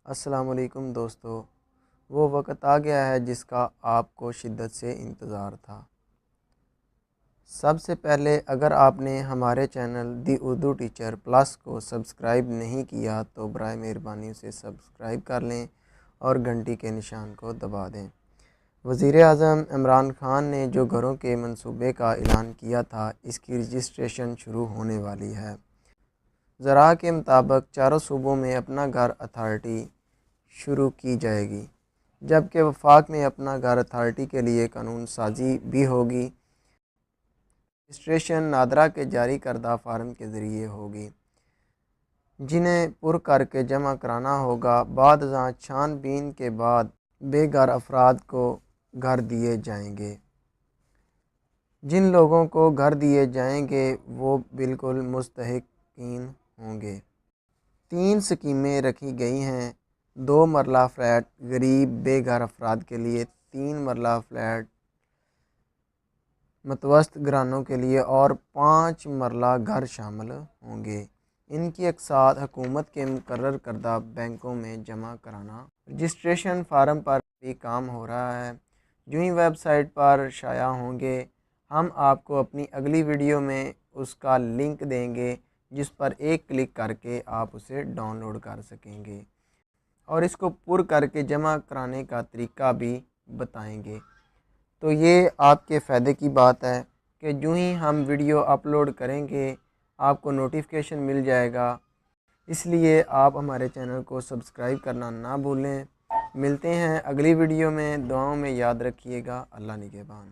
السلام علیکم دوستو، وہ وقت آ گیا ہے جس کا آپ کو شدت سے انتظار تھا۔ سب سے پہلے اگر آپ نے ہمارے چینل دی اردو ٹیچر پلس کو سبسکرائب نہیں کیا تو برائے مہربانی اسے سبسکرائب کر لیں اور گھنٹی کے نشان کو دبا دیں۔ وزیر اعظم عمران خان نے جو گھروں کے منصوبے کا اعلان کیا تھا، اس کی رجسٹریشن شروع ہونے والی ہے۔ ذرائع کے مطابق چاروں صوبوں میں اپنا گھر اتھارٹی شروع کی جائے گی، جبکہ وفاق میں اپنا گھر اتھارٹی کے لیے قانون سازی بھی ہوگی۔ رجسٹریشن نادرا کے جاری کردہ فارم کے ذریعے ہوگی، جنہیں پر کر کے جمع کرانا ہوگا۔ بعد ازاں چھان بین کے بعد بے گھر افراد کو گھر دیے جائیں گے۔ جن لوگوں کو گھر دیے جائیں گے وہ بالکل مستحقین ہوں گے۔ 3 اسکیمیں رکھی گئی ہیں: 2 مرلہ فلیٹ غریب بے گھر افراد کے لیے، 3 مرلہ فلیٹ متوسط گھرانوں کے لیے اور 5 مرلہ گھر شامل ہوں گے۔ ان کی اقساط حکومت کے مقرر کردہ بینکوں میں جمع کرانا۔ رجسٹریشن فارم پر بھی کام ہو رہا ہے، جو ہی ویب سائٹ پر شائع ہوں گے ہم آپ کو اپنی اگلی ویڈیو میں اس کا لنک دیں گے، جس پر ایک کلک کر کے آپ اسے ڈاؤن لوڈ کر سکیں گے اور اس کو پر کر کے جمع کرانے کا طریقہ بھی بتائیں گے۔ تو یہ آپ کے فائدے کی بات ہے کہ جو ہی ہم ویڈیو اپلوڈ کریں گے آپ کو نوٹیفیکیشن مل جائے گا، اس لیے آپ ہمارے چینل کو سبسکرائب کرنا نہ بھولیں۔ ملتے ہیں اگلی ویڈیو میں، دعاؤں میں یاد رکھیے گا۔ اللہ نگہبان۔